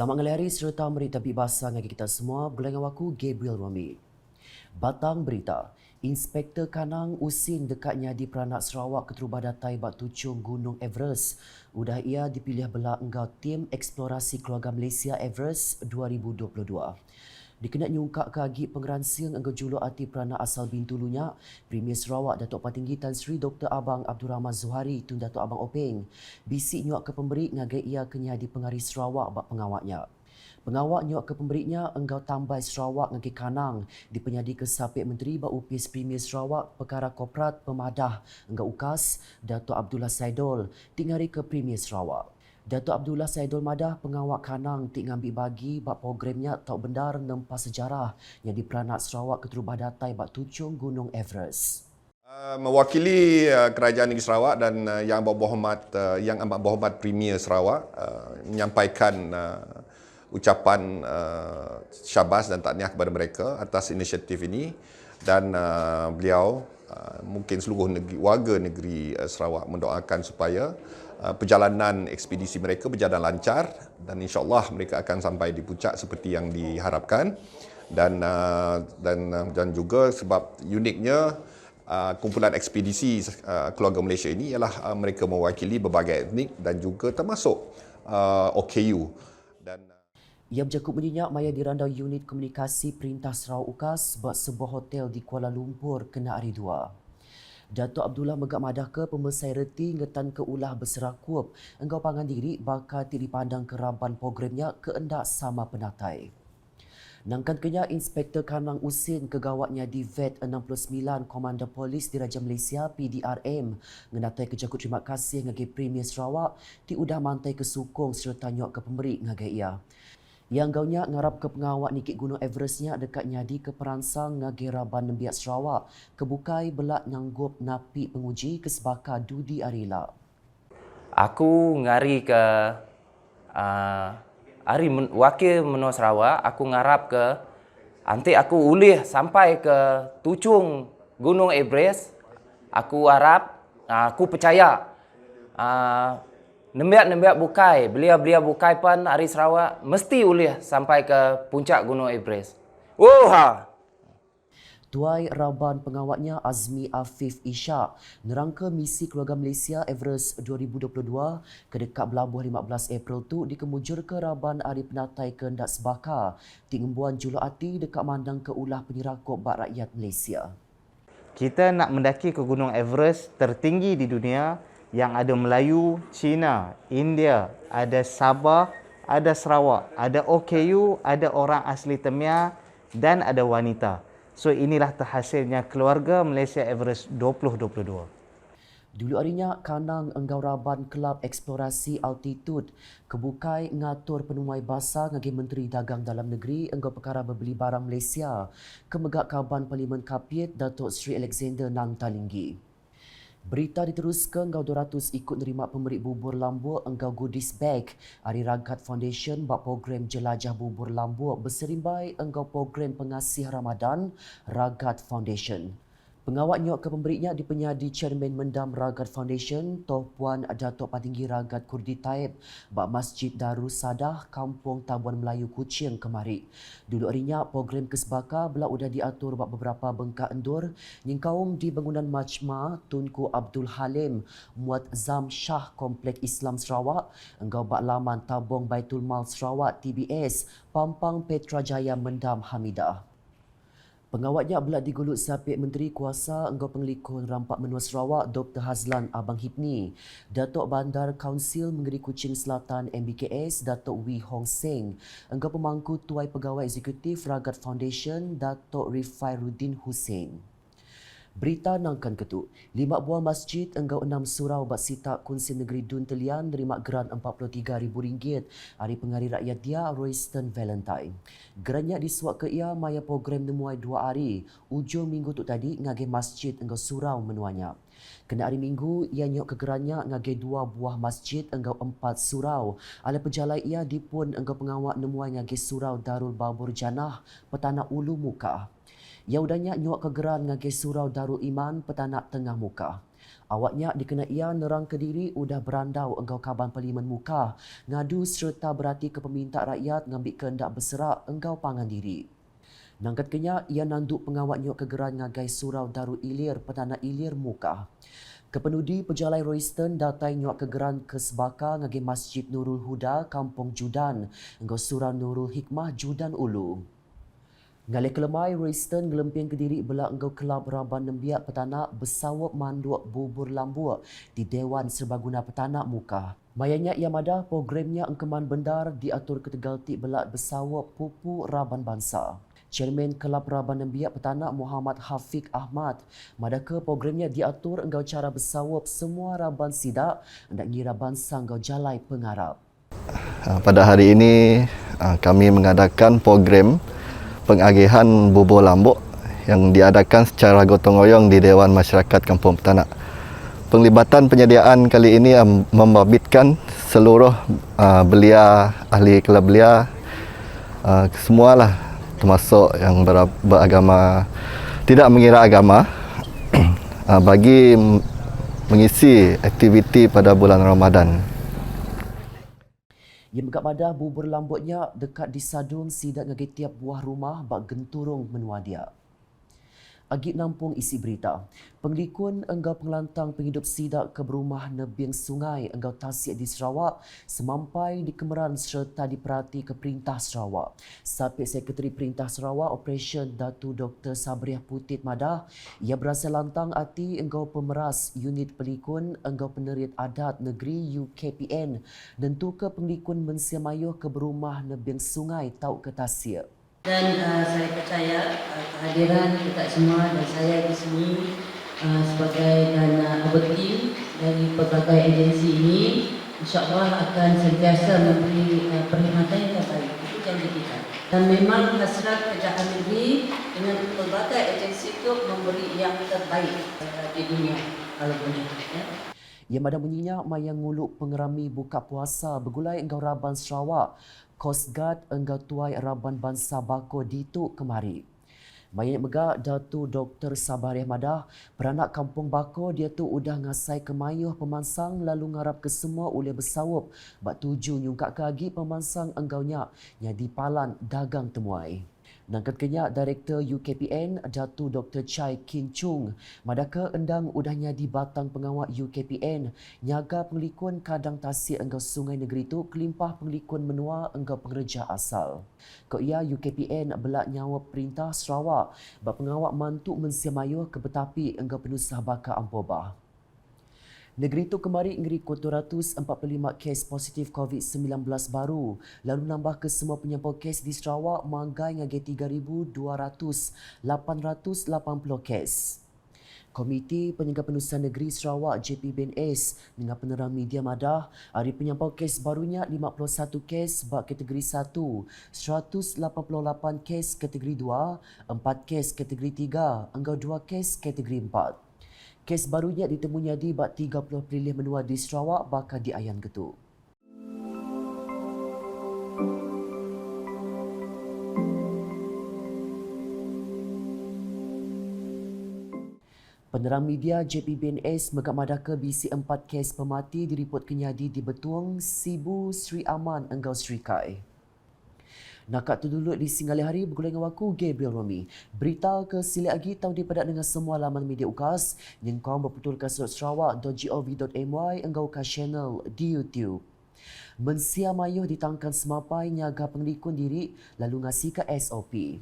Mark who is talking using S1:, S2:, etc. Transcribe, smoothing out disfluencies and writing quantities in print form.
S1: Selamat ngelari serta berita bebasa dengan kita semua. Belangan aku Gabriel Romi. Batang berita. Inspektor Kanang Usin dekatnya di Peranak Sarawak keterubah datai bak tucung Gunung Everest. Udah ia dipilih belah enggau tim eksplorasi keluarga Malaysia Everest 2022. Dikena nyungkak kaki pengeransiang engkau juluk hati peranak asal Bintulunya, Premier Sarawak Datuk Patinggi Tan Sri Dr. Abang Abdul Rahman Zuhari Tun Datuk Abang Openg. Bisik nyuak ke pemberi ngagai ia kenya di pengari Sarawak bak pengawaknya. Pengawak nyuak ke pemberinya enggau tambah Sarawak ngagai Kanang di penyadi kesapit Menteri Bak Upis Premier Sarawak Perkara Korporat Pemadah enggau UKAS Datuk Abdullah Saidol tingari ke Premier Sarawak. Datuk Abdullah Saidul Madah pengawak Kanang tik ngambil bagi bak programnya Tok Bendar Nempas Sejarah yang di Peranak Sarawak keterubah datai bak tucung Gunung Everest.
S2: Mewakili Kerajaan Negeri Sarawak dan Yang Amat Berhormat Premier Sarawak menyampaikan ucapan syabas dan tahniah kepada mereka atas inisiatif ini dan beliau mungkin seluruh warga negeri Sarawak mendoakan supaya perjalanan ekspedisi mereka berjalan lancar dan insya-Allah mereka akan sampai di puncak seperti yang diharapkan dan juga sebab uniknya kumpulan ekspedisi keluarga Malaysia ini ialah mereka mewakili berbagai etnik dan juga termasuk OKU dan
S1: Ia berjakup menyenyak maya dirandau unit komunikasi Perintah Sarawak UKAS buat sebuah hotel di Kuala Lumpur kena hari 2. Datuk Abdullah megak madah ke pemesai reti ngetan ke ulah berserakup engkau pangan diri bakal dipandang keraban programnya keendak sama penatai. Nangkan kenya Inspektor Kanang Usin kegawatnya di VET 69 Komander Polis Diraja Malaysia PDRM ngenatai kejakut terima kasih ngagai Premier Sarawak ti udah mantai ke sukong serta nyok ke pemberi ngagai ia. Yang gaunya ngarap ke pengawak Nikit Gunung Everestnya dekat nyadi ke peransang ngagai Raban Nembiak Sarawak kebukai belak nyanggup napi penguji ke sebaka Dudi Arila.
S3: Aku ngari ke wakil menua Sarawak, aku ngarap ke nanti aku ulih sampai ke tucung Gunung Everest. Aku harap, aku percaya nembiak bukai, belia bukai pan hari Sarawak mesti ulih sampai ke puncak Gunung Everest.
S1: Tuai Raban pengawatnya Azmi Afif Ishak nerangka misi keluarga Malaysia Everest 2022 ke dekat Belabuh 15 April tu dikemujur ke Raban hari penatai kehendak sebaka tinggembuan juluk hati dekat mandang ke ulah penyerakuk bak rakyat Malaysia.
S4: Kita nak mendaki ke Gunung Everest tertinggi di dunia yang ada Melayu, Cina, India, ada Sabah, ada Sarawak, ada OKU, ada orang asli Temia dan ada wanita. So inilah terhasilnya keluarga Malaysia Everest 2022.
S1: Dulu harinya Kanang Enggau Raban Kelab Eksplorasi Altitude kebukai ngatur penuai basah ngagi Menteri Dagang Dalam Negeri Enggau Perkara Berbeli Barang Malaysia kemegak Kaban Parlimen Kapit Datuk Seri Alexander Nang Talinggi. Berita diteruskan engkau 200 ikut nerima pemberi bubur lambuk engkau goodies bag Hari Ragat Foundation bak program jelajah bubur lambuk berserimbai engkau program pengasih Ramadan Ragat Foundation. Pengawak nyok ke pemberinya di penyadi Chairman Mendam Ragat Foundation Toh Puan Datuk Patinggi Ragat Kurdi Taib bak Masjid Darus Sadah Kampung Tabuan Melayu Kuching kemari. Dulu harinya program kesebaka belah udah diatur bak beberapa bengkak endur nyingkaum di bangunan Majma Tunku Abdul Halim Muazzam Shah Komplek Islam Sarawak engkau bak laman Tabung Baitul Mal Sarawak TBS Pampang Petrajaya Mendam Hamidah. Pengawatnya belah digulut sapit Menteri Kuasa Engkau Pengelikun Rampak Menua Sarawak Dr. Hazlan Abang Hipni, Datuk Bandar Kaunsil Negeri Kuching Selatan MBKS Datuk Wee Hong Seng, Engkau Pemangku Tuai Pegawai Eksekutif Ragat Foundation Datuk Rifai Ruddin Hussein. Berita nangkan ketuk, 5 buah masjid enggau 6 surau bak sitak kunsi negeri Dun Telian nerima geran RM43,000 hari pengari rakyat dia Royston Valentine. Gerannya disuak ke ia maya program nemuai 2 hari, ujung minggu tu tadi ngage masjid enggau surau menuanya. Kena hari Minggu, ia nyok ke gerannya ngage 2 buah masjid enggau 4 surau. Ala pejalai ia dipun enggau pengawak nemuai ngage surau Darul Babur Janah, Petana Ulu Muka. Ia udahnya nyuak kegeran ngagi surau Darul Iman Petanak Tengah Muka. Awaknya dikenai ia nerang Kediri udah berandau enggau Kaban Parlimen Muka, ngadu serta berhati ke peminta rakyat ngambil kehendak berserak enggau pangan diri. Nangkat kenya ia nanduk pengawat nyok kegeran ngagai surau Darul Ilir Petana Ilir Muka. Kepenudi pejalai Royston datai nyok kegeran ke Sebaka ngagai Masjid Nurul Huda Kampung Judan enggau surau Nurul Hikmah Judan Ulu. Ngalai kelemai Royston gelemping Kediri belak enggau kelab Raban Nembiak Petanak bersawap manduk bubur lambuk di Dewan Serbaguna Petanak Muka. Mayanya ia madah programnya engkeman bendar diatur ke Tegal Tik belak bersawap pupu Raban Bangsa. Chairman Kelab Raban Nembiak Petanak Muhammad Hafiq Ahmad madaka programnya diatur enggau cara bersawap semua Raban Sidak hendak ngira bangsa enggau jalai pengarap.
S5: Pada hari ini kami mengadakan program pengagihan bubur lambuk yang diadakan secara gotong royong di Dewan Masyarakat Kampung Petanak. Penglibatan penyediaan kali ini membabitkan seluruh belia, ahli kelab belia, semualah termasuk yang beragama, tidak mengira agama, bagi mengisi aktiviti pada bulan Ramadan.
S1: Ia megak madah bubur lambutnya dekat di sadun sidak ngagai tiap buah rumah bak genturung menua dia. Agit nampung isi berita. Penglikun enggau pengelantang penghidup sidak ke berumah nebing sungai enggau tasik di Sarawak semampai di Kemeran serta diperhati ke Perintah Sarawak. Sapit Sekretari Perintah Sarawak Operation Datu Dr. Sabriah Putit Madah, ia berasa lantang hati enggau pemeras unit pelikun enggau penerit adat negeri UKPN dan tu ke penglikun mensiamayuh ke berumah nebing sungai tau ke tasik.
S6: Dan saya percaya kehadiran kita semua dan saya di sini sebagai dan abadi dari pelbagai agensi ini insya-Allah akan sentiasa memberi perkhidmatan yang terbaik. Itu janji kita. Dan memang hasrat kerajaan negeri dengan pelbagai agensi itu memberi yang terbaik di dunia kalau boleh. Ya.
S1: Ia madah bunyinya mayang nguluk pengerami buka puasa bergulai enggau Raban Sarawak. Coast Guard enggau tuai Raban Bangsa Bako dituk kemari. Mayang megak Datu Dr. Sabriah Madah, beranak kampung Bako dia tu udah ngasai kemayuh pemansang lalu ngarap ke semua oleh bersawap. Bak tuju nyungkak kagi pemansang enggaunya yang dipalan dagang temuai. Nangkat kenya Direktur UKPN Datu Dr. Chai Kin Chung madaka endang udahnya di batang pengawal UKPN nyaga penglikun kadang tasik enggau sungai negeri tu kelimpah penglikun menua enggau pengerja asal. Kau ia UKPN belak nyawa Perintah Sarawak bak pengawal mantuk mensiamayuh ke betapi enggau penusah baka Ampobah. Negeri itu kemari ngeri 445 kes positif COVID-19 baru, lalu nambah ke semua penyampau kes di Sarawak manggai ngagai 3,880 kes. Komiti Penjaga Penulisan Negeri Sarawak JPBNS dengan penerang media madah, hari penyampau kes barunya 51 kes bak kategori 1, 188 kes kategori 2, 4 kes kategori 3, enggau 2 kes kategori 4. Kes barunya ditemunya di bak 30 April menua di Sarawak bakal di Ayan Getuk. Penerang media JPBNS megak madaka bisi 4 kes pemati diripot kenyadi di Betuang, Sibu, Sri Aman, enggau Sri Kai. Nakak tu dulu di Singali Hari bergulai dengan waku Gabriel Romi. Berita ke sili lagi tahu dipadat dengan semua laman media UKAS yang kau berputul ke sarawak.gov.my enggau ke channel di YouTube. Mensia mayuh ditangkan semapai nyaga penglikun diri lalu ngasih ke SOP.